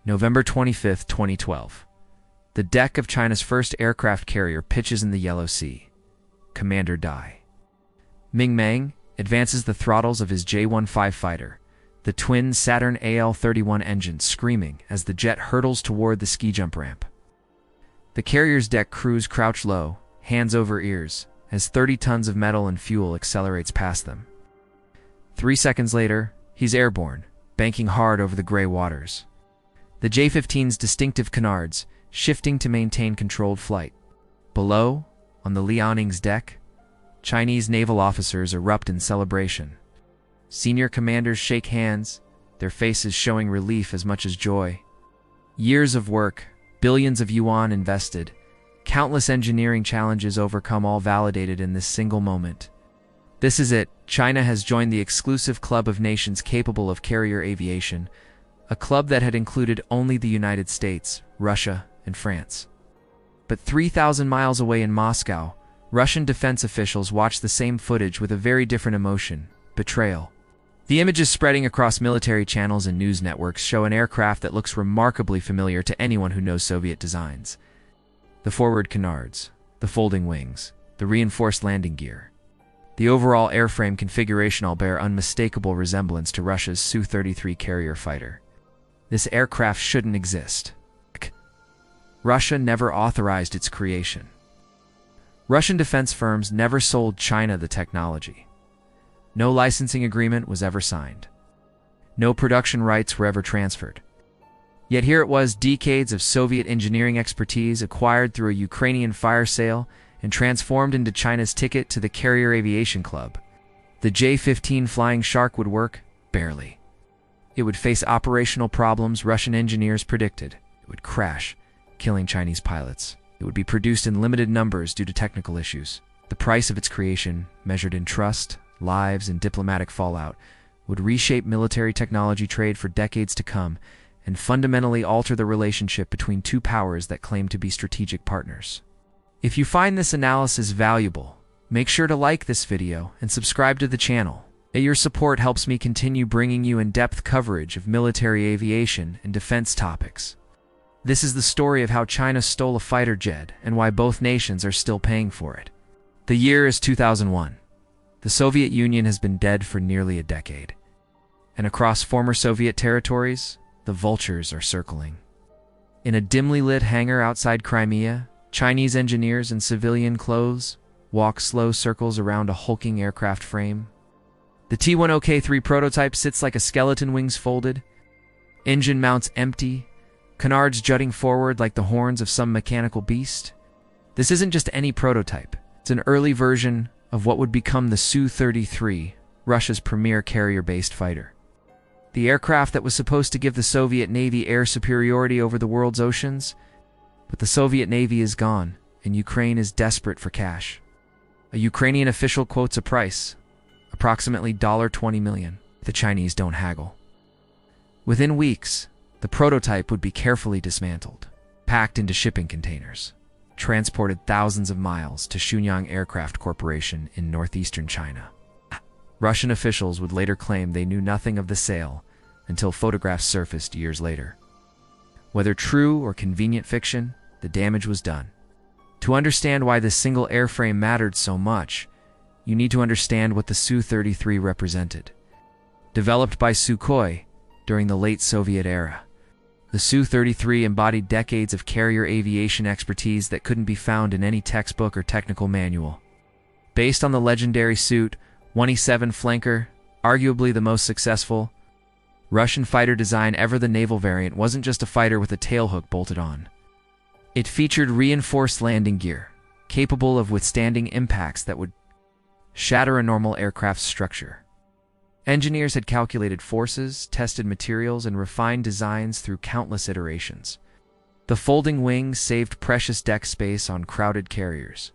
November 25, 2012. The deck of China's first aircraft carrier pitches in the Yellow Sea. Commander die. Ming Meng advances the throttles of his J-15 fighter, the twin Saturn AL-31 engine screaming as the jet hurtles toward the ski jump ramp. The carrier's deck crews crouch low, hands over ears, as 30 tons of metal and fuel accelerates past them. 3 seconds later, he's airborne, banking hard over the gray waters. The J-15's distinctive canards, shifting to maintain controlled flight. Below, on the Liaoning's deck, Chinese naval officers erupt in celebration. Senior commanders shake hands, their faces showing relief as much as joy. Years of work, billions of yuan invested, countless engineering challenges overcome, all validated in this single moment. This is it. China has joined the exclusive club of nations capable of carrier aviation, a club that had included only the United States, Russia, and France. But 3,000 miles away in Moscow, Russian defense officials watch the same footage with a very different emotion: betrayal. The images spreading across military channels and news networks show an aircraft that looks remarkably familiar to anyone who knows Soviet designs. The forward canards, the folding wings, the reinforced landing gear. The overall airframe configuration all bear unmistakable resemblance to Russia's Su-33 carrier fighter. This aircraft shouldn't exist. Russia never authorized its creation. Russian defense firms never sold China the technology. No licensing agreement was ever signed. No production rights were ever transferred. Yet here it was, decades of Soviet engineering expertise acquired through a Ukrainian fire sale and transformed into China's ticket to the Carrier Aviation Club. The J-15 Flying Shark would work? Barely. It would face operational problems Russian engineers predicted. It would crash, killing Chinese pilots. It would be produced in limited numbers due to technical issues. The price of its creation, measured in trust, lives, and diplomatic fallout, would reshape military technology trade for decades to come and fundamentally alter the relationship between two powers that claim to be strategic partners. If you find this analysis valuable, make sure to like this video and subscribe to the channel. Your support helps me continue bringing you in-depth coverage of military aviation and defense topics. This is the story of how China stole a fighter jet and why both nations are still paying for it. The year is 2001. The Soviet Union has been dead for nearly a decade. And across former Soviet territories, the vultures are circling. In a dimly lit hangar outside Crimea, Chinese engineers in civilian clothes walk slow circles around a hulking aircraft frame. The T-10K-3 prototype sits like a skeleton, wings folded, engine mounts empty, canards jutting forward like the horns of some mechanical beast. This isn't just any prototype. It's an early version of what would become the Su-33, Russia's premier carrier-based fighter. The aircraft that was supposed to give the Soviet Navy air superiority over the world's oceans. But the Soviet Navy is gone, and Ukraine is desperate for cash. A Ukrainian official quotes a price: approximately $20 million. The Chinese don't haggle. Within weeks, the prototype would be carefully dismantled, packed into shipping containers, transported thousands of miles to Shenyang Aircraft Corporation in northeastern China. Russian officials would later claim they knew nothing of the sale until photographs surfaced years later. Whether true or convenient fiction, the damage was done. To understand why this single airframe mattered so much, you need to understand what the Su-33 represented. Developed by Sukhoi during the late Soviet era, the Su-33 embodied decades of carrier aviation expertise that couldn't be found in any textbook or technical manual. Based on the legendary Su-27 flanker, arguably the most successful Russian fighter design ever, the naval variant wasn't just a fighter with a tailhook bolted on. It featured reinforced landing gear, capable of withstanding impacts that would shatter a normal aircraft's structure. Engineers had calculated forces, tested materials, and refined designs through countless iterations. The folding wings saved precious deck space on crowded carriers,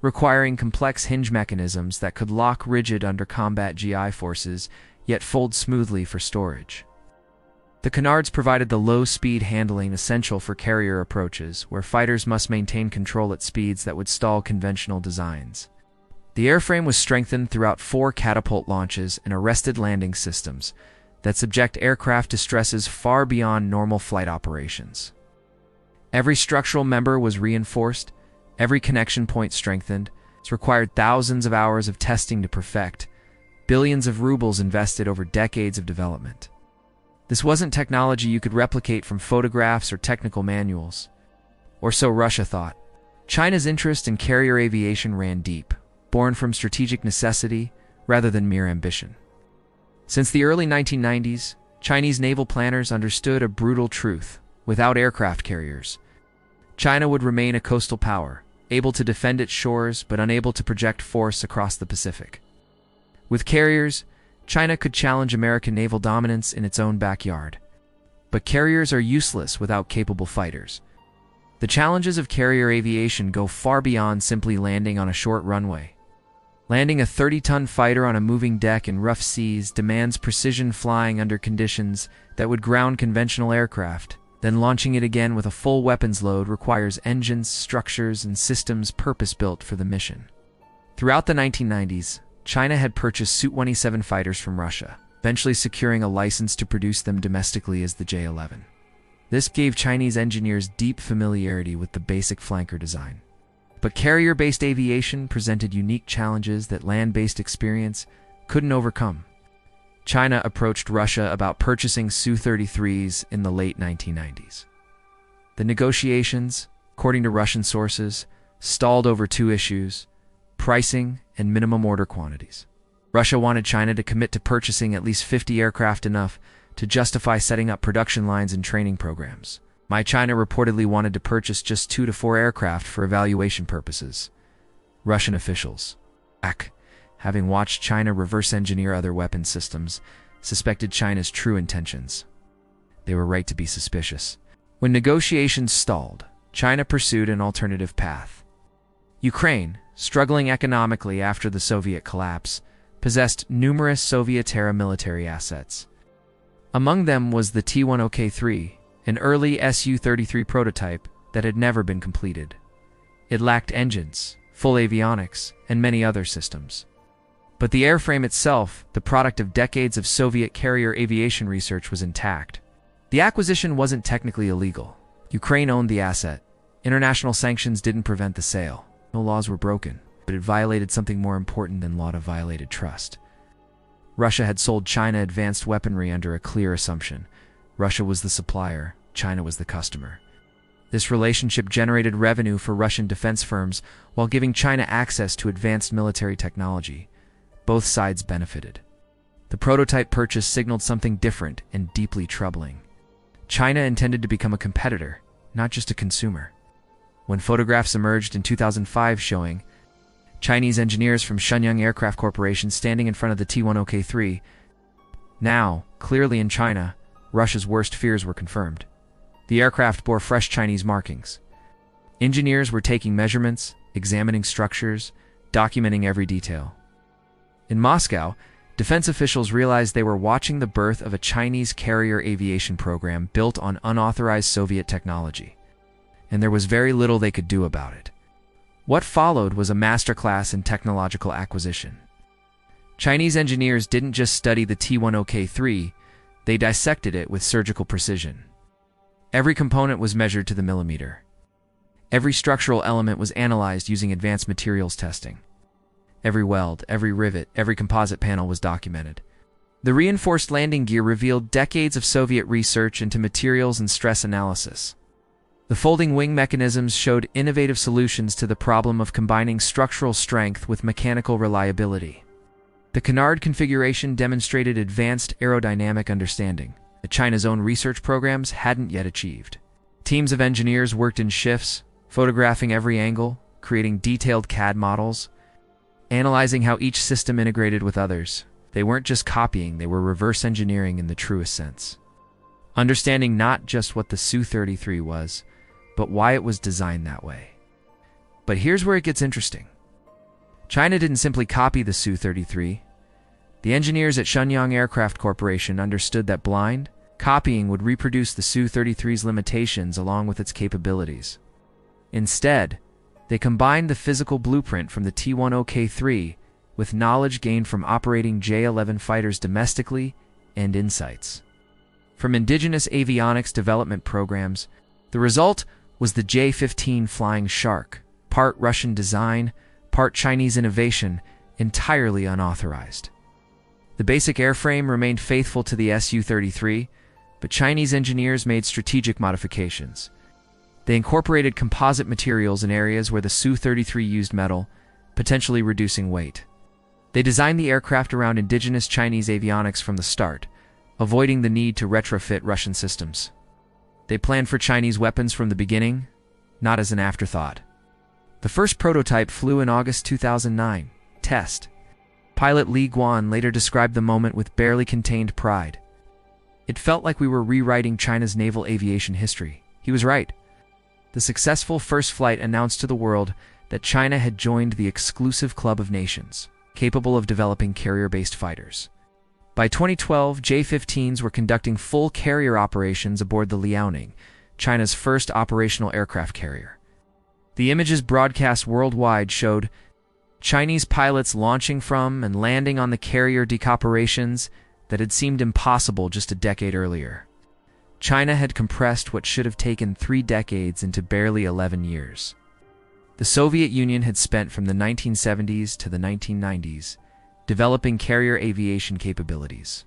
requiring complex hinge mechanisms that could lock rigid under combat GI forces, yet fold smoothly for storage. The canards provided the low-speed handling essential for carrier approaches, where fighters must maintain control at speeds that would stall conventional designs. The airframe was strengthened throughout 4 catapult launches and arrested landing systems, that subject aircraft to stresses far beyond normal flight operations. Every structural member was reinforced, every connection point strengthened. It's required thousands of hours of testing to perfect, billions of rubles invested over decades of development. This wasn't technology you could replicate from photographs or technical manuals. Or so Russia thought. China's interest in carrier aviation ran deep, born from strategic necessity rather than mere ambition. Since the early 1990s, Chinese naval planners understood a brutal truth: without aircraft carriers, China would remain a coastal power, able to defend its shores but unable to project force across the Pacific. With carriers, China could challenge American naval dominance in its own backyard. But carriers are useless without capable fighters. The challenges of carrier aviation go far beyond simply landing on a short runway. Landing a 30-ton fighter on a moving deck in rough seas demands precision flying under conditions that would ground conventional aircraft. Then launching it again with a full weapons load requires engines, structures, and systems purpose-built for the mission. Throughout the 1990s, China had purchased Su-27 fighters from Russia, eventually securing a license to produce them domestically as the J-11. This gave Chinese engineers deep familiarity with the basic flanker design. But carrier-based aviation presented unique challenges that land-based experience couldn't overcome. China approached Russia about purchasing Su-33s in the late 1990s. The negotiations, according to Russian sources, stalled over two issues: pricing and minimum order quantities. Russia wanted China to commit to purchasing at least 50 aircraft, enough to justify setting up production lines and training programs. China reportedly wanted to purchase just 2 to 4 aircraft for evaluation purposes. Russian officials, having watched China reverse engineer other weapon systems, suspected China's true intentions. They were right to be suspicious. When negotiations stalled, China pursued an alternative path. Ukraine, struggling economically after the Soviet collapse, possessed numerous Soviet-era military assets. Among them was the T-10K3, an early Su-33 prototype that had never been completed. It lacked engines, full avionics, and many other systems. But the airframe itself, the product of decades of Soviet carrier aviation research, was intact. The acquisition wasn't technically illegal. Ukraine owned the asset. International sanctions didn't prevent the sale. No laws were broken, but it violated something more important than law: it violated trust. Russia had sold China advanced weaponry under a clear assumption. Russia was the supplier, China was the customer. This relationship generated revenue for Russian defense firms while giving China access to advanced military technology. Both sides benefited. The prototype purchase signaled something different and deeply troubling. China intended to become a competitor, not just a consumer. When photographs emerged in 2005 showing Chinese engineers from Shenyang Aircraft Corporation standing in front of the T-10K3, now, clearly in China, Russia's worst fears were confirmed. The aircraft bore fresh Chinese markings. Engineers were taking measurements, examining structures, documenting every detail. In Moscow, defense officials realized they were watching the birth of a Chinese carrier aviation program built on unauthorized Soviet technology. And there was very little they could do about it. What followed was a masterclass in technological acquisition. Chinese engineers didn't just study the T-10K3, they dissected it with surgical precision. Every component was measured to the millimeter. Every structural element was analyzed using advanced materials testing. Every weld, every rivet, every composite panel was documented. The reinforced landing gear revealed decades of Soviet research into materials and stress analysis. The folding wing mechanisms showed innovative solutions to the problem of combining structural strength with mechanical reliability. The canard configuration demonstrated advanced aerodynamic understanding that China's own research programs hadn't yet achieved. Teams of engineers worked in shifts, photographing every angle, creating detailed CAD models, analyzing how each system integrated with others. They weren't just copying, they were reverse engineering in the truest sense. Understanding not just what the Su-33 was, but why it was designed that way. But here's where it gets interesting. China didn't simply copy the Su-33. The engineers at Shenyang Aircraft Corporation understood that blind copying would reproduce the Su-33's limitations along with its capabilities. Instead, they combined the physical blueprint from the T-10K3 with knowledge gained from operating J-11 fighters domestically and insights. From indigenous avionics development programs, the result was the J-15 Flying Shark, part Russian design, part Chinese innovation, entirely unauthorized. The basic airframe remained faithful to the Su-33, but Chinese engineers made strategic modifications. They incorporated composite materials in areas where the Su-33 used metal, potentially reducing weight. They designed the aircraft around indigenous Chinese avionics from the start, avoiding the need to retrofit Russian systems. They planned for Chinese weapons from the beginning, not as an afterthought. The first prototype flew in August 2009. Test. Pilot Li Guan later described the moment with barely contained pride. It felt like we were rewriting China's naval aviation history. He was right. The successful first flight announced to the world that China had joined the exclusive club of nations, capable of developing carrier-based fighters. By 2012, J-15s were conducting full carrier operations aboard the Liaoning, China's first operational aircraft carrier. The images broadcast worldwide showed Chinese pilots launching from and landing on the carrier deck operations that had seemed impossible just a decade earlier. China had compressed what should have taken 3 decades into barely 11 years. The Soviet Union had spent from the 1970s to the 1990s developing carrier aviation capabilities.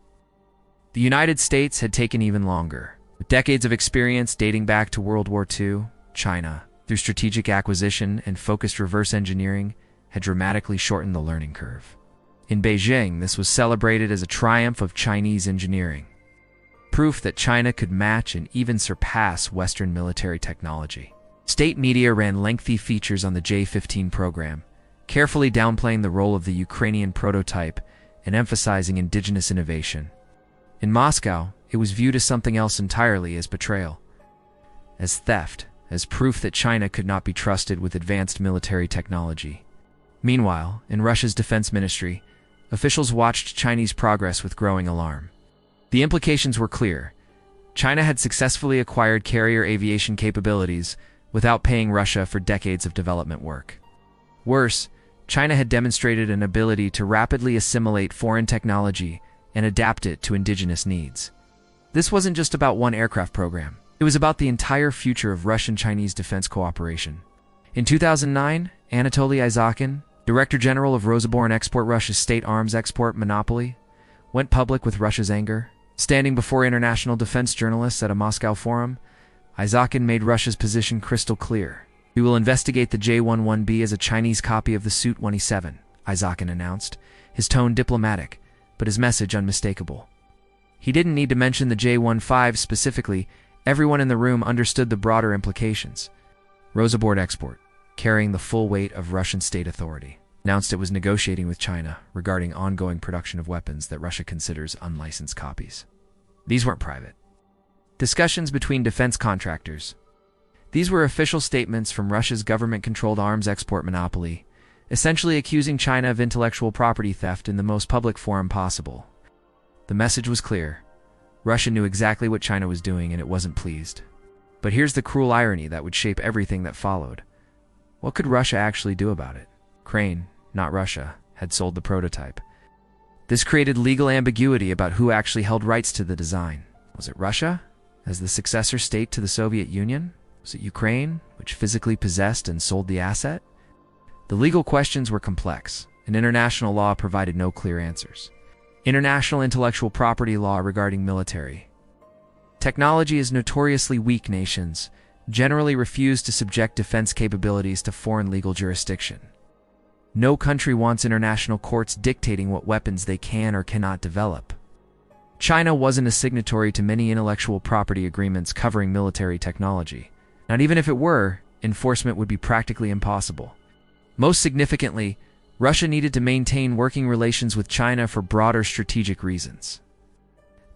The United States had taken even longer. With decades of experience dating back to World War II, China, through strategic acquisition and focused reverse engineering, had dramatically shortened the learning curve. In Beijing, this was celebrated as a triumph of Chinese engineering, proof that China could match and even surpass Western military technology. State media ran lengthy features on the J-15 program, carefully downplaying the role of the Ukrainian prototype and emphasizing indigenous innovation. In Moscow, it was viewed as something else entirely, as betrayal, as theft, as proof that China could not be trusted with advanced military technology. Meanwhile, in Russia's defense ministry, officials watched Chinese progress with growing alarm. The implications were clear. China had successfully acquired carrier aviation capabilities without paying Russia for decades of development work. Worse, China had demonstrated an ability to rapidly assimilate foreign technology and adapt it to indigenous needs. This wasn't just about one aircraft program. It was about the entire future of Russian-Chinese defense cooperation. In 2009, Anatoly Isakin, Director General of Rosaboron Export, Russia's state arms export monopoly, went public with Russia's anger. Standing before international defense journalists at a Moscow forum, Isakin made Russia's position crystal clear. "We will investigate the J-11B as a Chinese copy of the Su-27, Isakin announced, his tone diplomatic, but his message unmistakable. He didn't need to mention the J-15 specifically. Everyone in the room understood the broader implications. Rosaboron Export, carrying the full weight of Russian state authority, announced it was negotiating with China regarding ongoing production of weapons that Russia considers unlicensed copies. These weren't private discussions between defense contractors. These were official statements from Russia's government-controlled arms export monopoly, essentially accusing China of intellectual property theft in the most public forum possible. The message was clear. Russia knew exactly what China was doing, and it wasn't pleased. But here's the cruel irony that would shape everything that followed. What could Russia actually do about it? Crane, not Russia, had sold the prototype. This created legal ambiguity about who actually held rights to the design. Was it Russia, as the successor state to the Soviet Union? Was it Ukraine, which physically possessed and sold the asset? The legal questions were complex, and international law provided no clear answers. International intellectual property law regarding military technology is notoriously weak. Nations generally refuse to subject defense capabilities to foreign legal jurisdiction. No country wants international courts dictating what weapons they can or cannot develop. China wasn't a signatory to many intellectual property agreements covering military technology. Not even if it were, enforcement would be practically impossible. Most significantly, Russia needed to maintain working relations with China for broader strategic reasons.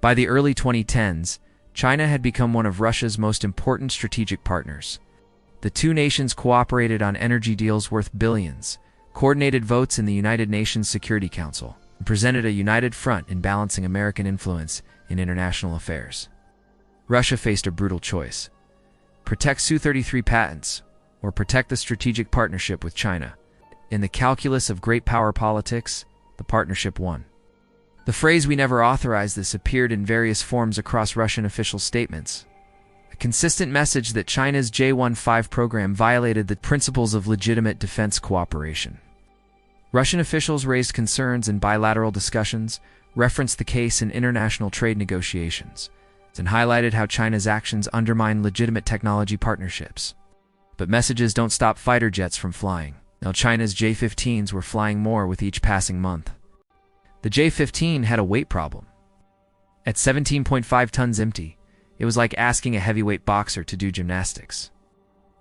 By the early 2010s, China had become one of Russia's most important strategic partners. The two nations cooperated on energy deals worth billions, coordinated votes in the United Nations Security Council, and presented a united front in balancing American influence in international affairs. Russia faced a brutal choice: protect Su-33 patents, or protect the strategic partnership with China. In the calculus of great power politics, the partnership won. The phrase "we never authorized this" appeared in various forms across Russian official statements, a consistent message that China's J-15 program violated the principles of legitimate defense cooperation. Russian officials raised concerns in bilateral discussions, referenced the case in international trade negotiations, and highlighted how China's actions undermine legitimate technology partnerships. But messages don't stop fighter jets from flying. Now China's J-15s were flying more with each passing month. The J-15 had a weight problem. At 17.5 tons empty, it was like asking a heavyweight boxer to do gymnastics.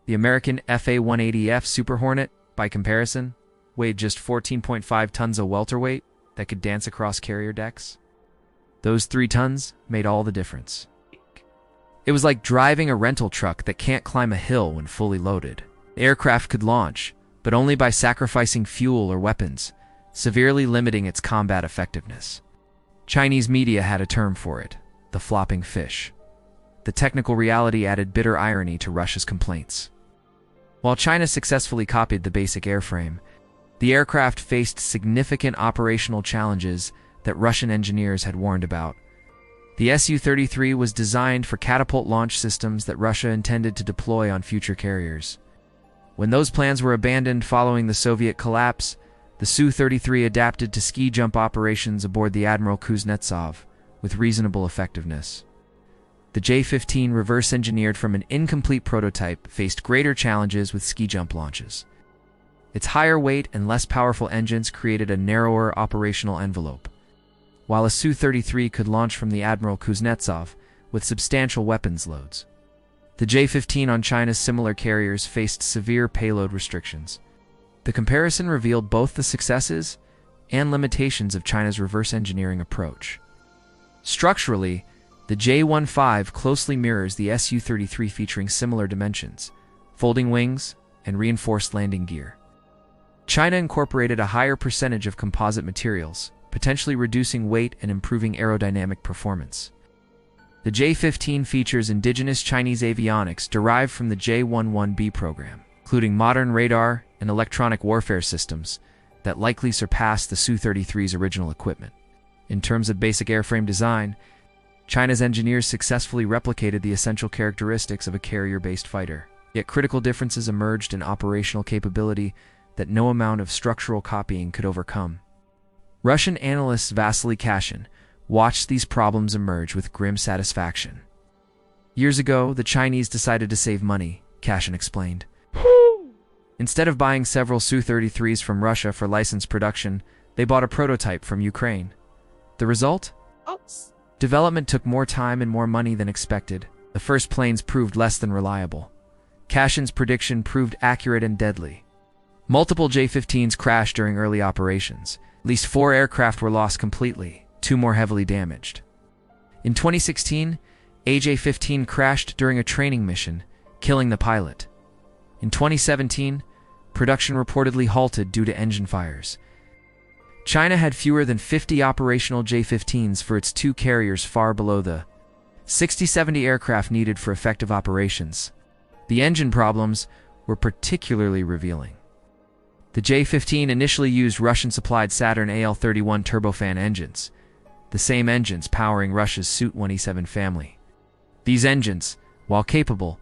The American FA-180F Super Hornet, by comparison, weighed just 14.5 tons of welterweight that could dance across carrier decks. Those 3 tons made all the difference. It was like driving a rental truck that can't climb a hill when fully loaded. The aircraft could launch, but only by sacrificing fuel or weapons, severely limiting its combat effectiveness. Chinese media had a term for it: the flopping fish. The technical reality added bitter irony to Russia's complaints. While China successfully copied the basic airframe, the aircraft faced significant operational challenges that Russian engineers had warned about. The Su-33 was designed for catapult launch systems that Russia intended to deploy on future carriers. When those plans were abandoned following the Soviet collapse, the Su-33 adapted to ski jump operations aboard the Admiral Kuznetsov with reasonable effectiveness. The J-15, reverse-engineered from an incomplete prototype, faced greater challenges with ski jump launches. Its higher weight and less powerful engines created a narrower operational envelope, while a Su-33 could launch from the Admiral Kuznetsov with substantial weapons loads. The J-15 on China's similar carriers faced severe payload restrictions. The comparison revealed both the successes and limitations of China's reverse engineering approach. Structurally, the J-15 closely mirrors the Su-33, featuring similar dimensions, folding wings, and reinforced landing gear. China incorporated a higher percentage of composite materials, potentially reducing weight and improving aerodynamic performance. The J-15 features indigenous Chinese avionics derived from the J-11B program, including modern radar and electronic warfare systems that likely surpass the Su-33's original equipment. In terms of basic airframe design, China's engineers successfully replicated the essential characteristics of a carrier-based fighter, yet critical differences emerged in operational capability that no amount of structural copying could overcome. Russian analyst Vasily Kashin watched these problems emerge with grim satisfaction. Years ago, the Chinese decided to save money, Kashin explained. Instead of buying several Su-33s from Russia for licensed production, they bought a prototype from Ukraine. The result? Oops. Development took more time and more money than expected. The first planes proved less than reliable. Kashin's prediction proved accurate and deadly. Multiple J-15s crashed during early operations. At least 4 aircraft were lost completely, 2 more heavily damaged. In 2016, a J-15 crashed during a training mission, killing the pilot. In 2017, production reportedly halted due to engine fires. China had fewer than 50 operational J-15s for its 2 carriers, far below the 60-70 aircraft needed for effective operations. The engine problems were particularly revealing. The J-15 initially used Russian-supplied Saturn AL-31 turbofan engines, the same engines powering Russia's Su-27 family. These engines, while capable,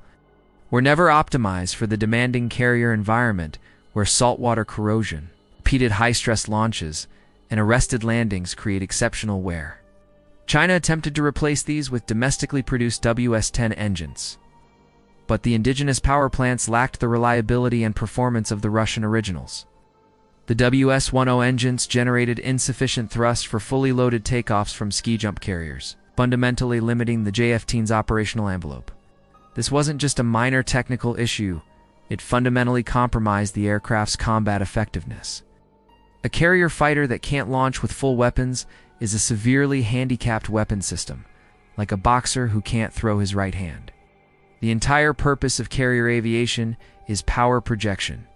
were never optimized for the demanding carrier environment where saltwater corrosion, repeated high-stress launches, and arrested landings create exceptional wear. China attempted to replace these with domestically produced WS-10 engines, but the indigenous power plants lacked the reliability and performance of the Russian originals. The WS-10 engines generated insufficient thrust for fully loaded takeoffs from ski jump carriers, fundamentally limiting the J-15's operational envelope. This wasn't just a minor technical issue, it fundamentally compromised the aircraft's combat effectiveness. A carrier fighter that can't launch with full weapons is a severely handicapped weapon system, like a boxer who can't throw his right hand. The entire purpose of carrier aviation is power projection,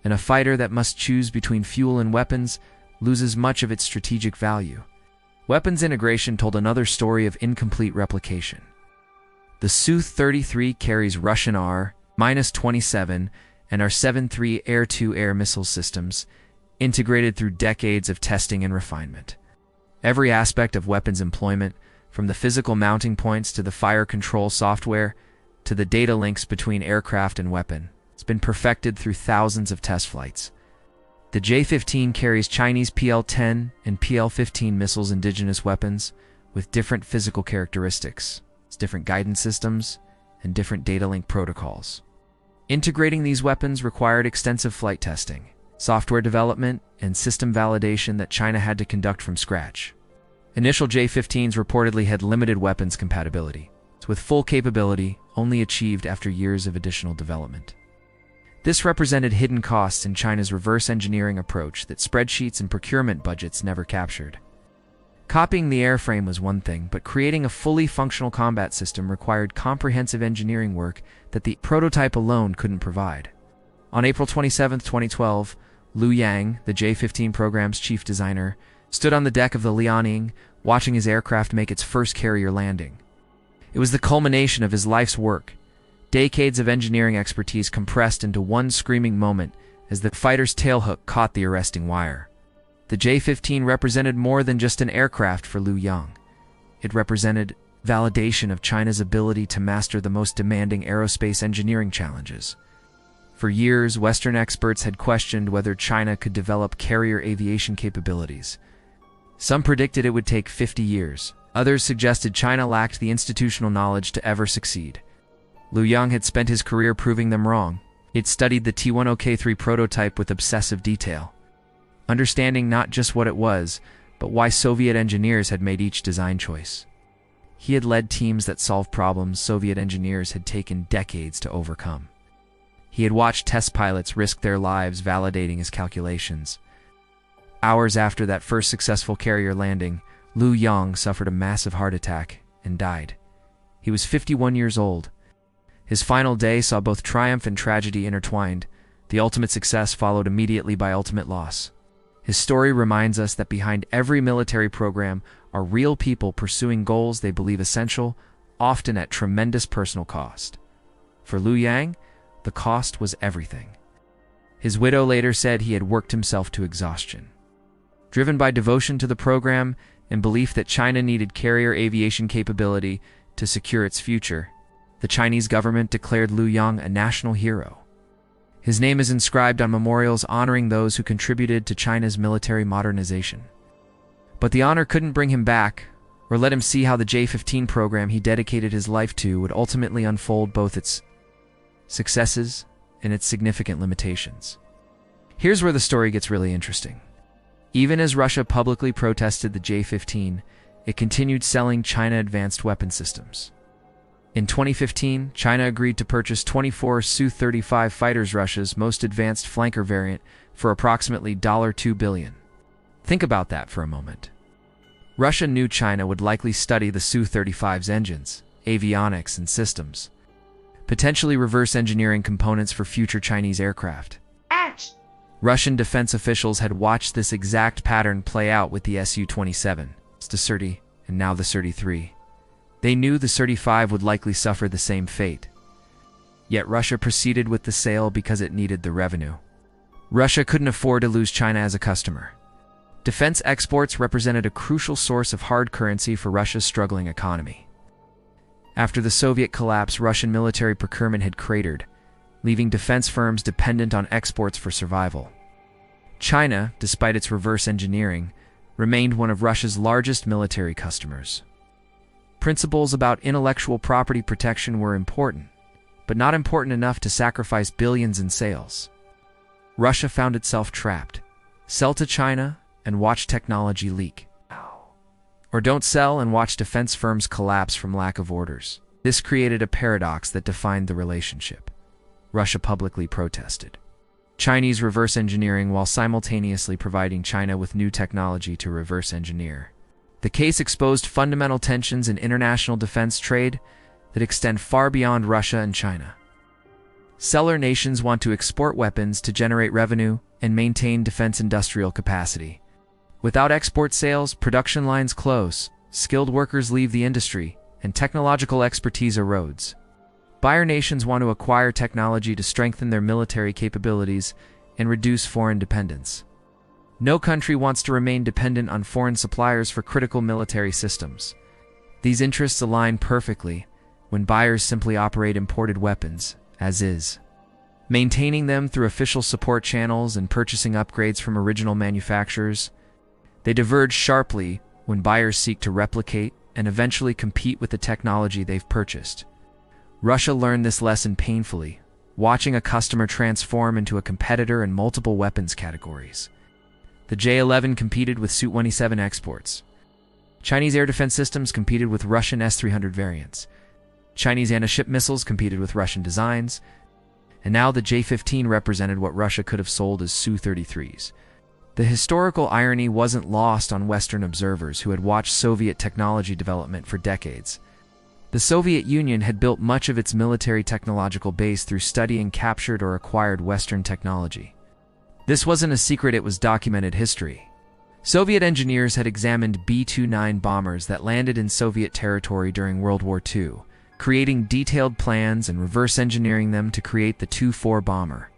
and a fighter that must choose between fuel and weapons loses much of its strategic value. Weapons integration told another story of incomplete replication. The Su-33 carries Russian R-27 and R-73 air-to-air missile systems, integrated through decades of testing and refinement. Every aspect of weapons employment, from the physical mounting points to the fire control software to the data links between aircraft and weapon, has been perfected through thousands of test flights. The J-15 carries Chinese PL-10 and PL-15 missiles, indigenous weapons, with different physical characteristics, different guidance systems, and different data link protocols. Integrating these weapons required extensive flight testing, software development, and system validation that China had to conduct from scratch. Initial J-15s reportedly had limited weapons compatibility, with full capability only achieved after years of additional development. This represented hidden costs in China's reverse engineering approach that spreadsheets and procurement budgets never captured. Copying the airframe was one thing, but creating a fully functional combat system required comprehensive engineering work that the prototype alone couldn't provide. On April 27, 2012, Liu Yang, the J-15 program's chief designer, stood on the deck of the Liaoning, watching his aircraft make its first carrier landing. It was the culmination of his life's work, decades of engineering expertise compressed into one screaming moment as the fighter's tailhook caught the arresting wire. The J-15 represented more than just an aircraft for Liu Yang. It represented validation of China's ability to master the most demanding aerospace engineering challenges. For years, Western experts had questioned whether China could develop carrier aviation capabilities. Some predicted it would take 50 years. Others suggested China lacked the institutional knowledge to ever succeed. Liu Yang had spent his career proving them wrong. He'd studied the T-10K3 prototype with obsessive detail, understanding not just what it was, but why Soviet engineers had made each design choice. He had led teams that solved problems Soviet engineers had taken decades to overcome. He had watched test pilots risk their lives validating his calculations. Hours after that first successful carrier landing, Liu Yang suffered a massive heart attack and died. He was 51 years old. His final day saw both triumph and tragedy intertwined. The ultimate success followed immediately by ultimate loss. His story reminds us that behind every military program are real people pursuing goals they believe essential, often at tremendous personal cost. For Liu Yang, the cost was everything. His widow later said he had worked himself to exhaustion. Driven by devotion to the program and belief that China needed carrier aviation capability to secure its future, the Chinese government declared Liu Yang a national hero. His name is inscribed on memorials honoring those who contributed to China's military modernization. But the honor couldn't bring him back, or let him see how the J-15 program he dedicated his life to would ultimately unfold, both its successes and its significant limitations. Here's where the story gets really interesting. Even as Russia publicly protested the J-15, it continued selling China advanced weapon systems. In 2015, China agreed to purchase 24 Su-35 fighters, Russia's most advanced flanker variant, for approximately $2 billion. Think about that for a moment. Russia knew China would likely study the Su-35's engines, avionics, and systems, potentially reverse engineering components for future Chinese aircraft. Russian defense officials had watched this exact pattern play out with the Su-27, the Su-30, and now the Su-33. They knew the Su-35 would likely suffer the same fate. Yet Russia proceeded with the sale because it needed the revenue. Russia couldn't afford to lose China as a customer. Defense exports represented a crucial source of hard currency for Russia's struggling economy. After the Soviet collapse, Russian military procurement had cratered, leaving defense firms dependent on exports for survival. China, despite its reverse engineering, remained one of Russia's largest military customers. Principles about intellectual property protection were important, but not important enough to sacrifice billions in sales. Russia found itself trapped. Sell to China and watch technology leak. Or don't sell and watch defense firms collapse from lack of orders. This created a paradox that defined the relationship. Russia publicly protested Chinese reverse engineering while simultaneously providing China with new technology to reverse engineer. The case exposed fundamental tensions in international defense trade that extend far beyond Russia and China. Seller nations want to export weapons to generate revenue and maintain defense industrial capacity. Without export sales, production lines close, skilled workers leave the industry, and technological expertise erodes. Buyer nations want to acquire technology to strengthen their military capabilities and reduce foreign dependence. No country wants to remain dependent on foreign suppliers for critical military systems. These interests align perfectly when buyers simply operate imported weapons, as is, maintaining them through official support channels and purchasing upgrades from original manufacturers. They diverge sharply when buyers seek to replicate and eventually compete with the technology they've purchased. Russia learned this lesson painfully, watching a customer transform into a competitor in multiple weapons categories. The J-11 competed with Su-27 exports. Chinese air defense systems competed with Russian S-300 variants. Chinese anti-ship missiles competed with Russian designs. And now the J-15 represented what Russia could have sold as Su-33s. The historical irony wasn't lost on Western observers who had watched Soviet technology development for decades. The Soviet Union had built much of its military technological base through studying captured or acquired Western technology. This wasn't a secret, it was documented history. Soviet engineers had examined B-29 bombers that landed in Soviet territory during World War II, creating detailed plans and reverse engineering them to create the Tu-4 bomber.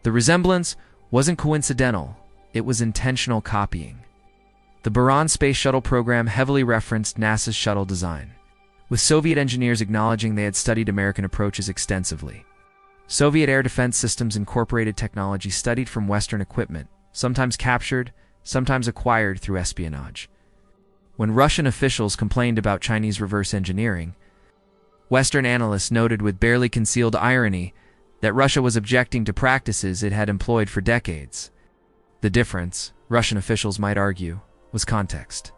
The resemblance wasn't coincidental, it was intentional copying. The Buran space shuttle program heavily referenced NASA's shuttle design, with Soviet engineers acknowledging they had studied American approaches extensively. Soviet air defense systems incorporated technology studied from Western equipment, sometimes captured, sometimes acquired through espionage. When Russian officials complained about Chinese reverse engineering, Western analysts noted with barely concealed irony that Russia was objecting to practices it had employed for decades. The difference, Russian officials might argue, was context.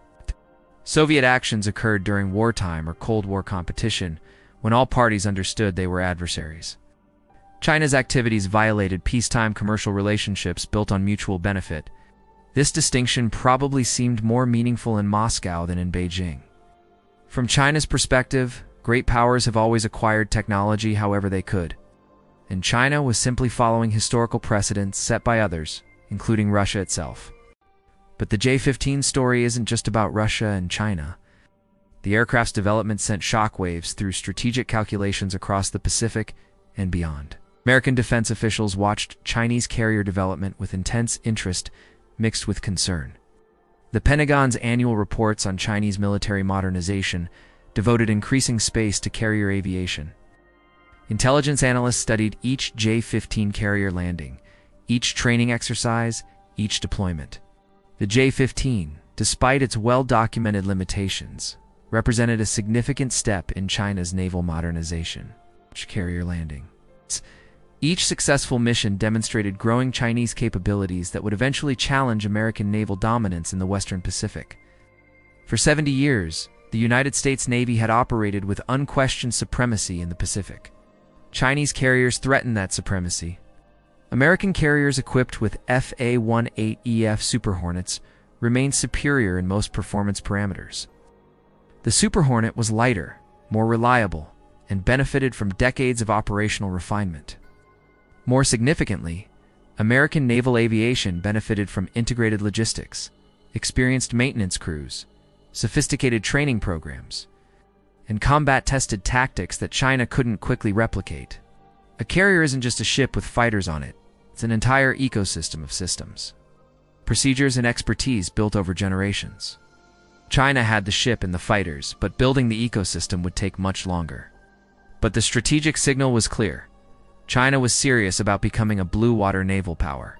Soviet actions occurred during wartime or Cold War competition, when all parties understood they were adversaries. China's activities violated peacetime commercial relationships built on mutual benefit. This distinction probably seemed more meaningful in Moscow than in Beijing. From China's perspective, great powers have always acquired technology however they could, and China was simply following historical precedents set by others, including Russia itself. But the J-15 story isn't just about Russia and China. The aircraft's development sent shockwaves through strategic calculations across the Pacific and beyond. American defense officials watched Chinese carrier development with intense interest mixed with concern. The Pentagon's annual reports on Chinese military modernization devoted increasing space to carrier aviation. Intelligence analysts studied each J-15 carrier landing, each training exercise, each deployment. The J-15, despite its well-documented limitations, represented a significant step in China's naval modernization. Carrier landing. Each successful mission demonstrated growing Chinese capabilities that would eventually challenge American naval dominance in the Western Pacific. For 70 years, the United States Navy had operated with unquestioned supremacy in the Pacific. Chinese carriers threatened that supremacy. American carriers equipped with FA-18EF Super Hornets remained superior in most performance parameters. The Super Hornet was lighter, more reliable, and benefited from decades of operational refinement. More significantly, American naval aviation benefited from integrated logistics, experienced maintenance crews, sophisticated training programs, and combat-tested tactics that China couldn't quickly replicate. A carrier isn't just a ship with fighters on it, it's an entire ecosystem of systems, procedures, and expertise built over generations. China had the ship and the fighters, but building the ecosystem would take much longer. But the strategic signal was clear. China was serious about becoming a blue-water naval power.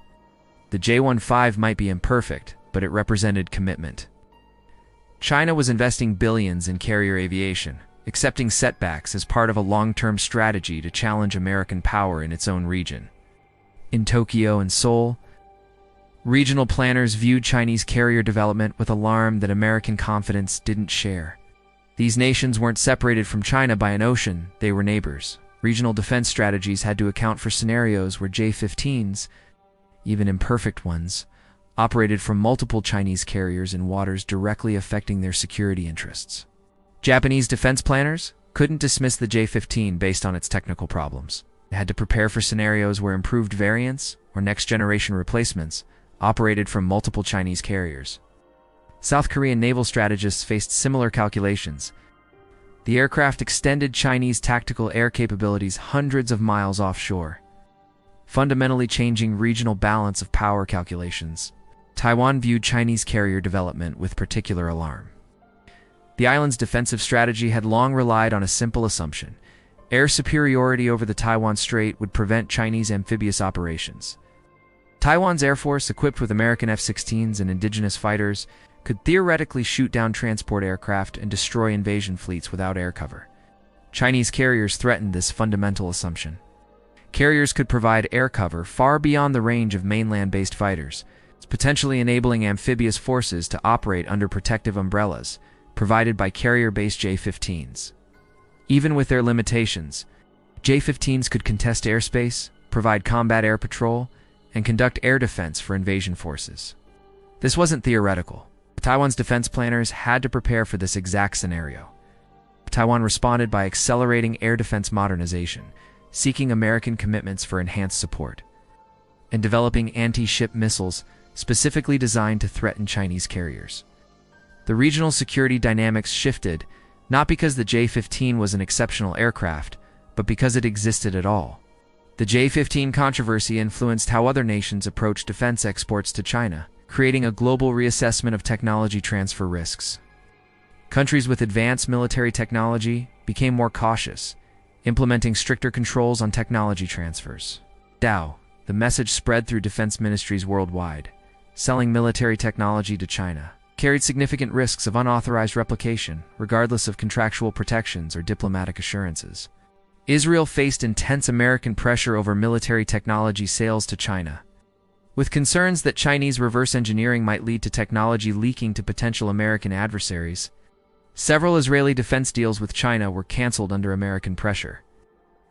The J-15 might be imperfect, but it represented commitment. China was investing billions in carrier aviation, accepting setbacks as part of a long-term strategy to challenge American power in its own region. In Tokyo and Seoul, regional planners viewed Chinese carrier development with alarm that American confidence didn't share. These nations weren't separated from China by an ocean, they were neighbors. Regional defense strategies had to account for scenarios where J-15s, even imperfect ones, operated from multiple Chinese carriers in waters directly affecting their security interests. Japanese defense planners couldn't dismiss the J-15 based on its technical problems. They had to prepare for scenarios where improved variants, or next-generation replacements, operated from multiple Chinese carriers. South Korean naval strategists faced similar calculations. The aircraft extended Chinese tactical air capabilities hundreds of miles offshore, fundamentally changing regional balance of power calculations. Taiwan viewed Chinese carrier development with particular alarm. The island's defensive strategy had long relied on a simple assumption: air superiority over the Taiwan Strait would prevent Chinese amphibious operations. Taiwan's Air Force, equipped with American F-16s and indigenous fighters, could theoretically shoot down transport aircraft and destroy invasion fleets without air cover. Chinese carriers threatened this fundamental assumption. Carriers could provide air cover far beyond the range of mainland-based fighters, potentially enabling amphibious forces to operate under protective umbrellas provided by carrier-based J-15s. Even with their limitations, J-15s could contest airspace, provide combat air patrol, and conduct air defense for invasion forces. This wasn't theoretical. Taiwan's defense planners had to prepare for this exact scenario. Taiwan responded by accelerating air defense modernization, seeking American commitments for enhanced support, and developing anti-ship missiles specifically designed to threaten Chinese carriers. The regional security dynamics shifted, not because the J-15 was an exceptional aircraft, but because it existed at all. The J-15 controversy influenced how other nations approached defense exports to China, creating a global reassessment of technology transfer risks. Countries with advanced military technology became more cautious, implementing stricter controls on technology transfers. The message spread through defense ministries worldwide. Selling military technology to China carried significant risks of unauthorized replication, regardless of contractual protections or diplomatic assurances. Israel faced intense American pressure over military technology sales to China, with concerns that Chinese reverse engineering might lead to technology leaking to potential American adversaries. Several Israeli defense deals with China were canceled under American pressure.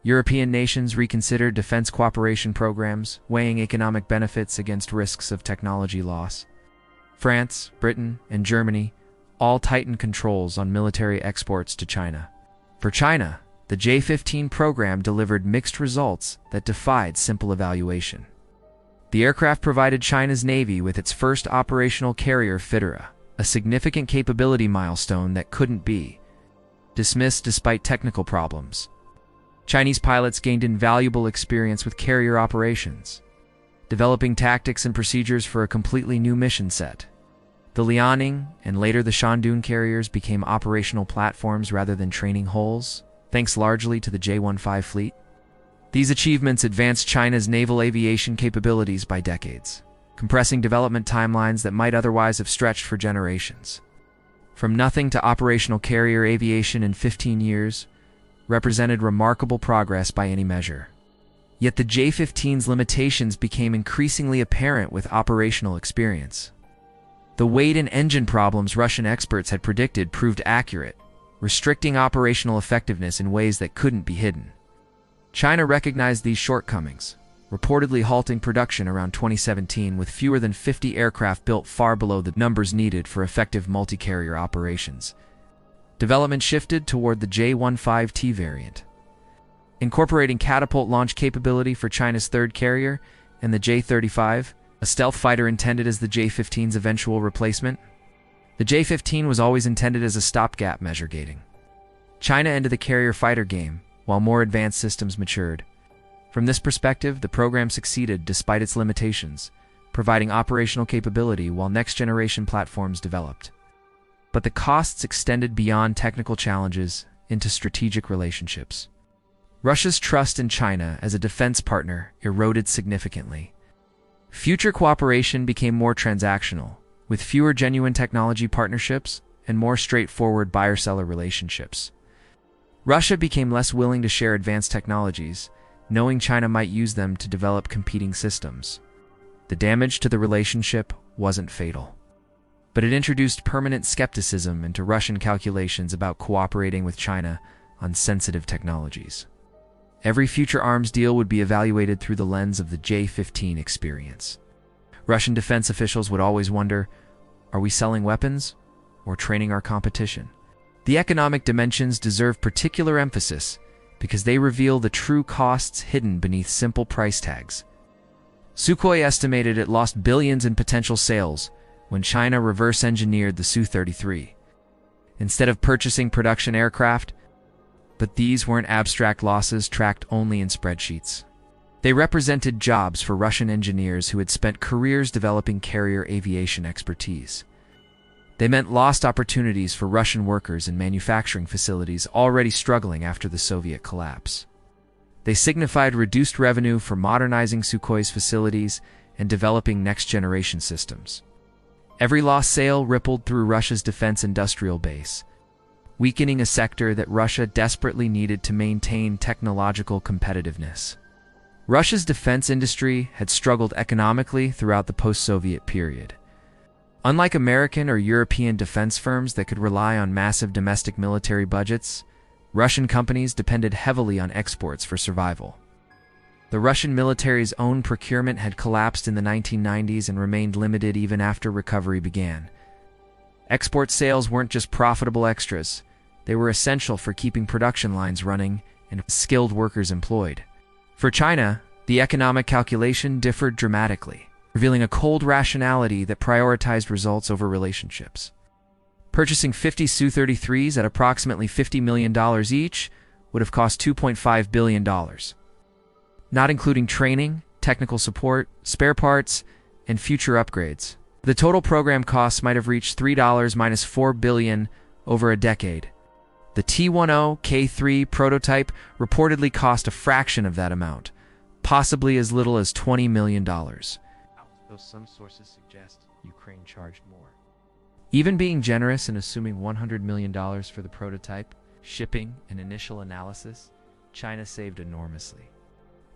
European nations reconsidered defense cooperation programs, weighing economic benefits against risks of technology loss. France, Britain, and Germany all tightened controls on military exports to China. For China, the J-15 program delivered mixed results that defied simple evaluation. The aircraft provided China's Navy with its first operational carrier fitter, a significant capability milestone that couldn't be dismissed despite technical problems. Chinese pilots gained invaluable experience with carrier operations, developing tactics and procedures for a completely new mission set. The Liaoning and later the Shandong carriers became operational platforms rather than training holes, thanks largely to the J-15 fleet. These achievements advanced China's naval aviation capabilities by decades, compressing development timelines that might otherwise have stretched for generations. From nothing to operational carrier aviation in 15 years represented remarkable progress by any measure. Yet the J-15's limitations became increasingly apparent with operational experience. The weight and engine problems Russian experts had predicted proved accurate, restricting operational effectiveness in ways that couldn't be hidden. China recognized these shortcomings, reportedly halting production around 2017 with fewer than 50 aircraft built, far below the numbers needed for effective multi-carrier operations. Development shifted toward the J-15T variant, incorporating catapult launch capability for China's third carrier, and the J-35, a stealth fighter intended as the J-15's eventual replacement. The J-15 was always intended as a stopgap measure gating. China ended the carrier fighter game, while more advanced systems matured. From this perspective, the program succeeded despite its limitations, providing operational capability while next-generation platforms developed. But the costs extended beyond technical challenges into strategic relationships. Russia's trust in China as a defense partner eroded significantly. Future cooperation became more transactional, with fewer genuine technology partnerships and more straightforward buyer-seller relationships. Russia became less willing to share advanced technologies, knowing China might use them to develop competing systems. The damage to the relationship wasn't fatal, but it introduced permanent skepticism into Russian calculations about cooperating with China on sensitive technologies. Every future arms deal would be evaluated through the lens of the J-15 experience. Russian defense officials would always wonder, are we selling weapons or training our competition? The economic dimensions deserve particular emphasis because they reveal the true costs hidden beneath simple price tags. Sukhoi estimated it lost billions in potential sales when China reverse-engineered the Su-33, instead of purchasing production aircraft. But these weren't abstract losses tracked only in spreadsheets. They represented jobs for Russian engineers who had spent careers developing carrier aviation expertise. They meant lost opportunities for Russian workers in manufacturing facilities already struggling after the Soviet collapse. They signified reduced revenue for modernizing Sukhoi's facilities and developing next-generation systems. Every lost sale rippled through Russia's defense industrial base, weakening a sector that Russia desperately needed to maintain technological competitiveness. Russia's defense industry had struggled economically throughout the post-Soviet period. Unlike American or European defense firms that could rely on massive domestic military budgets, Russian companies depended heavily on exports for survival. The Russian military's own procurement had collapsed in the 1990s and remained limited even after recovery began. Export sales weren't just profitable extras, they were essential for keeping production lines running and skilled workers employed. For China, the economic calculation differed dramatically, revealing a cold rationality that prioritized results over relationships. Purchasing 50 Su-33s at approximately $50 million each would have cost $2.5 billion. Not including training, technical support, spare parts, and future upgrades. The total program costs might have reached $3 minus $4 billion over a decade. The T-10K3 prototype reportedly cost a fraction of that amount, possibly as little as $20 million. Though some sources suggest Ukraine charged more. Even being generous and assuming $100 million for the prototype, shipping, and initial analysis, China saved enormously.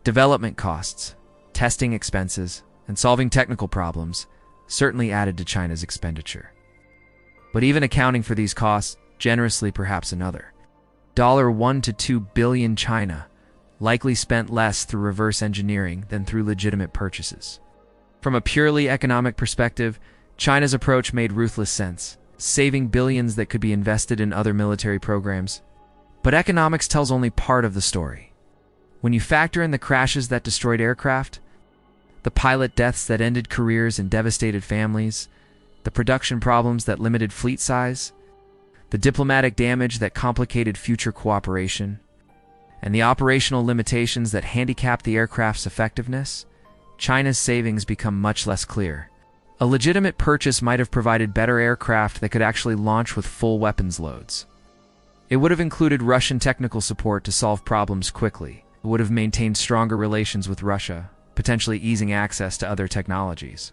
Development costs, testing expenses, and solving technical problems certainly added to China's expenditure. But even accounting for these costs, generously perhaps another, $1 to $2 billion China likely spent less through reverse engineering than through legitimate purchases. From a purely economic perspective, China's approach made ruthless sense, saving billions that could be invested in other military programs. But economics tells only part of the story. When you factor in the crashes that destroyed aircraft, the pilot deaths that ended careers and devastated families, the production problems that limited fleet size, the diplomatic damage that complicated future cooperation, and the operational limitations that handicapped the aircraft's effectiveness, China's savings become much less clear. A legitimate purchase might have provided better aircraft that could actually launch with full weapons loads. It would have included Russian technical support to solve problems quickly. It would have maintained stronger relations with Russia, potentially easing access to other technologies.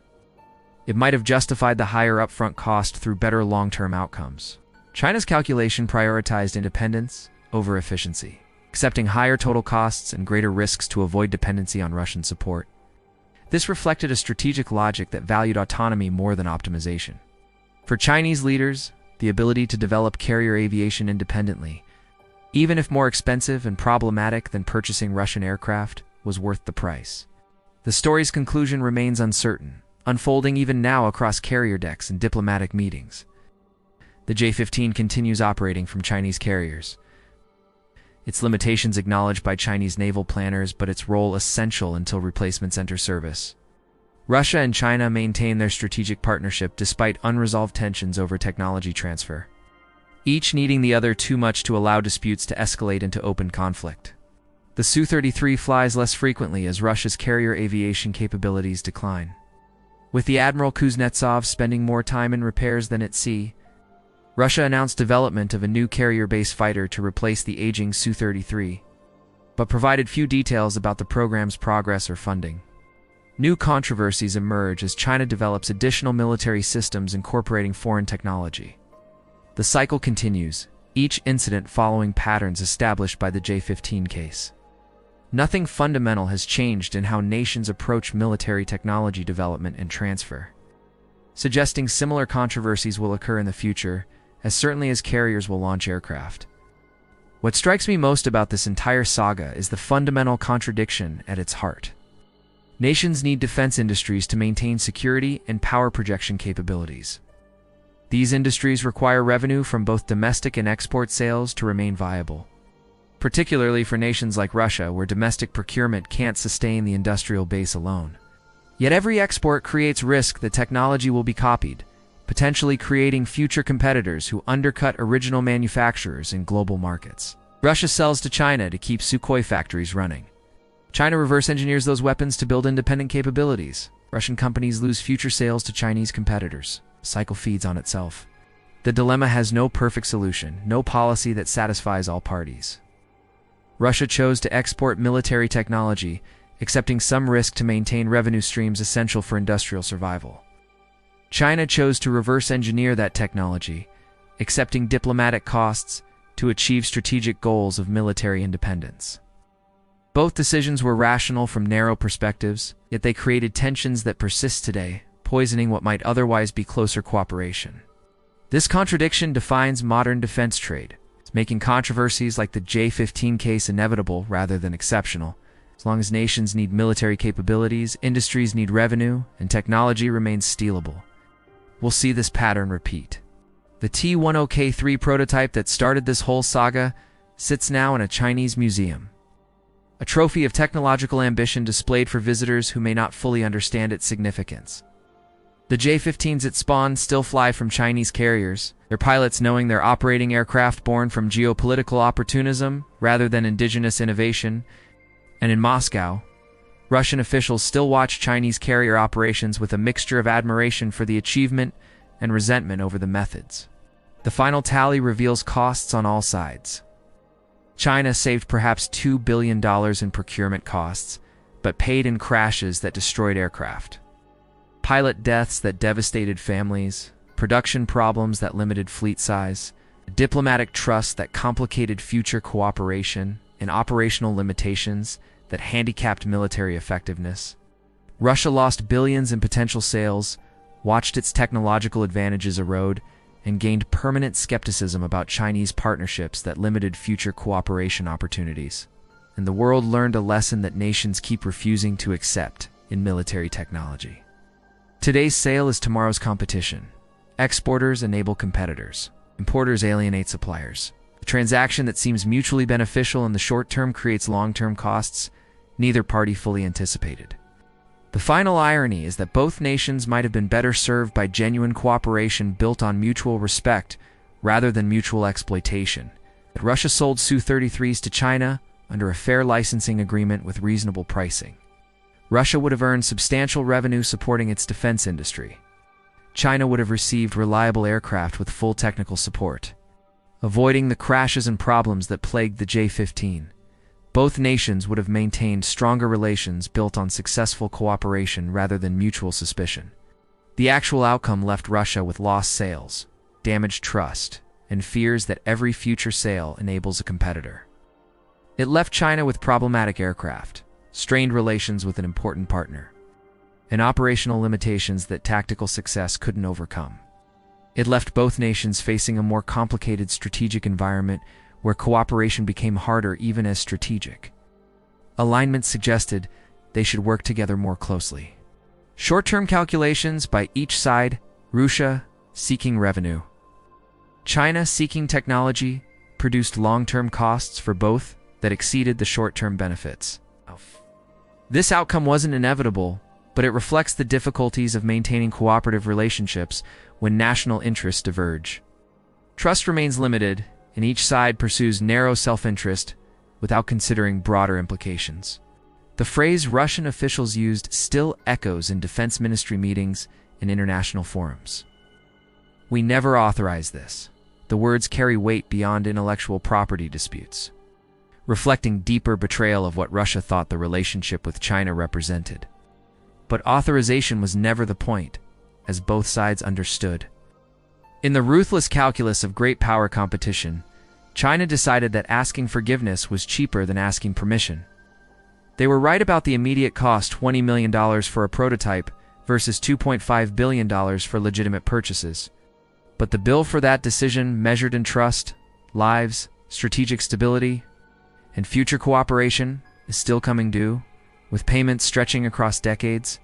It might have justified the higher upfront cost through better long-term outcomes. China's calculation prioritized independence over efficiency, accepting higher total costs and greater risks to avoid dependency on Russian support. This reflected a strategic logic that valued autonomy more than optimization. For Chinese leaders, the ability to develop carrier aviation independently, even if more expensive and problematic than purchasing Russian aircraft, was worth the price. The story's conclusion remains uncertain, unfolding even now across carrier decks and diplomatic meetings. The J-15 continues operating from Chinese carriers. Its limitations acknowledged by Chinese naval planners, but its role essential until replacements enter service. Russia and China maintain their strategic partnership despite unresolved tensions over technology transfer, each needing the other too much to allow disputes to escalate into open conflict. The Su-33 flies less frequently as Russia's carrier aviation capabilities decline. With the Admiral Kuznetsov spending more time in repairs than at sea, Russia announced development of a new carrier-based fighter to replace the aging Su-33, but provided few details about the program's progress or funding. New controversies emerge as China develops additional military systems incorporating foreign technology. The cycle continues, each incident following patterns established by the J-15 case. Nothing fundamental has changed in how nations approach military technology development and transfer, suggesting similar controversies will occur in the future, as certainly as carriers will launch aircraft. What strikes me most about this entire saga is the fundamental contradiction at its heart. Nations need defense industries to maintain security and power projection capabilities. These industries require revenue from both domestic and export sales to remain viable, particularly for nations like Russia, where domestic procurement can't sustain the industrial base alone. Yet every export creates risk that technology will be copied, potentially creating future competitors who undercut original manufacturers in global markets. Russia sells to China to keep Sukhoi factories running. China reverse engineers those weapons to build independent capabilities. Russian companies lose future sales to Chinese competitors. The cycle feeds on itself. The dilemma has no perfect solution, no policy that satisfies all parties. Russia chose to export military technology, accepting some risk to maintain revenue streams essential for industrial survival. China chose to reverse engineer that technology, accepting diplomatic costs to achieve strategic goals of military independence. Both decisions were rational from narrow perspectives, yet they created tensions that persist today, poisoning what might otherwise be closer cooperation. This contradiction defines modern defense trade, making controversies like the J-15 case inevitable rather than exceptional. As long as nations need military capabilities, industries need revenue, and technology remains stealable. We'll see this pattern repeat. The T-10K3 prototype that started this whole saga sits now in a Chinese museum. A trophy of technological ambition displayed for visitors who may not fully understand its significance. The J-15s it spawned still fly from Chinese carriers, their pilots knowing they're operating aircraft born from geopolitical opportunism rather than indigenous innovation. And in Moscow, Russian officials still watch Chinese carrier operations with a mixture of admiration for the achievement and resentment over the methods. The final tally reveals costs on all sides. China saved perhaps $2 billion in procurement costs, but paid in crashes that destroyed aircraft. Pilot deaths that devastated families, production problems that limited fleet size, diplomatic trust that complicated future cooperation, and operational limitations that handicapped military effectiveness. Russia lost billions in potential sales, watched its technological advantages erode, and gained permanent skepticism about Chinese partnerships that limited future cooperation opportunities. And the world learned a lesson that nations keep refusing to accept in military technology. Today's sale is tomorrow's competition. Exporters enable competitors. Importers alienate suppliers. A transaction that seems mutually beneficial in the short term creates long-term costs neither party fully anticipated. The final irony is that both nations might have been better served by genuine cooperation built on mutual respect rather than mutual exploitation. That Russia sold Su-33s to China under a fair licensing agreement with reasonable pricing. Russia would have earned substantial revenue supporting its defense industry. China would have received reliable aircraft with full technical support. Avoiding the crashes and problems that plagued the J-15, both nations would have maintained stronger relations built on successful cooperation rather than mutual suspicion. The actual outcome left Russia with lost sales, damaged trust, and fears that every future sale enables a competitor. It left China with problematic aircraft, strained relations with an important partner, and operational limitations that tactical success couldn't overcome. It left both nations facing a more complicated strategic environment where cooperation became harder even as strategic. Alignment suggested they should work together more closely. Short-term calculations by each side, Russia seeking revenue, China seeking technology, produced long-term costs for both that exceeded the short-term benefits. This outcome wasn't inevitable, but it reflects the difficulties of maintaining cooperative relationships when national interests diverge. Trust remains limited, and each side pursues narrow self-interest without considering broader implications. The phrase Russian officials used still echoes in defense ministry meetings and international forums. "We never authorized this." The words carry weight beyond intellectual property disputes, reflecting deeper betrayal of what Russia thought the relationship with China represented. But authorization was never the point, as both sides understood. In the ruthless calculus of great power competition, China decided that asking forgiveness was cheaper than asking permission. They were right about the immediate cost, $20 million for a prototype versus $2.5 billion for legitimate purchases. But the bill for that decision, measured in trust, lives, strategic stability, and future cooperation, is still coming due, with payments stretching across decades.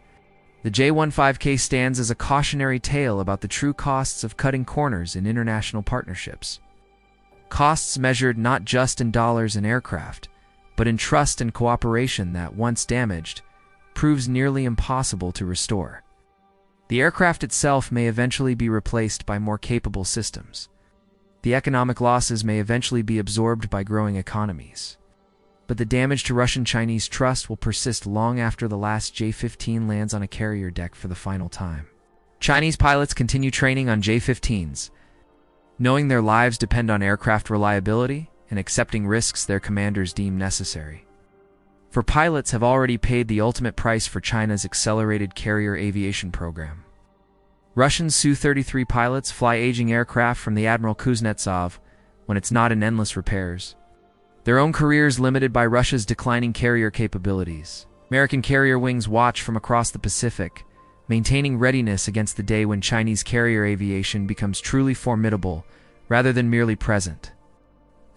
The J-15K stands as a cautionary tale about the true costs of cutting corners in international partnerships. Costs measured not just in dollars and aircraft, but in trust and cooperation that, once damaged, proves nearly impossible to restore. The aircraft itself may eventually be replaced by more capable systems. The economic losses may eventually be absorbed by growing economies. but the damage to Russian-Chinese trust will persist long after the last J-15 lands on a carrier deck for the final time. Chinese pilots continue training on J-15s, knowing their lives depend on aircraft reliability and accepting risks their commanders deem necessary. For pilots have already paid the ultimate price for China's accelerated carrier aviation program. Russian Su-33 pilots fly aging aircraft from the Admiral Kuznetsov when it's not in endless repairs. Their own careers limited by Russia's declining carrier capabilities. American carrier wings watch from across the Pacific, maintaining readiness against the day when Chinese carrier aviation becomes truly formidable rather than merely present.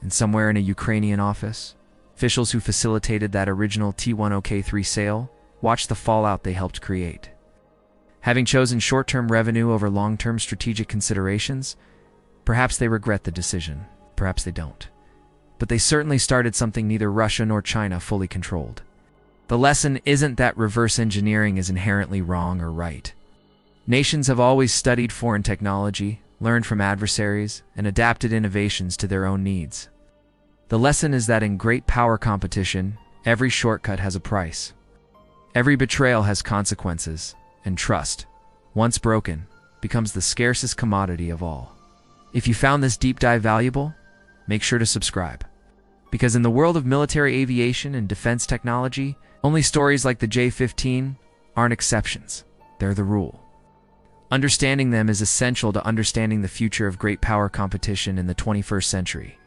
And somewhere in a Ukrainian office, officials who facilitated that original T-10K3 sale watch the fallout they helped create. Having chosen short-term revenue over long-term strategic considerations, perhaps they regret the decision, perhaps they don't. But they certainly started something neither Russia nor China fully controlled. The lesson isn't that reverse engineering is inherently wrong or right. Nations have always studied foreign technology, learned from adversaries, and adapted innovations to their own needs. The lesson is that in great power competition, every shortcut has a price. Every betrayal has consequences, and trust, once broken, becomes the scarcest commodity of all. If you found this deep dive valuable, make sure to subscribe. Because in the world of military aviation and defense technology, only stories like the J-15 aren't exceptions, they're the rule. Understanding them is essential to understanding the future of great power competition in the 21st century,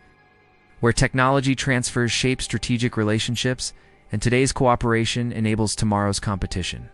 where technology transfers shape strategic relationships and today's cooperation enables tomorrow's competition.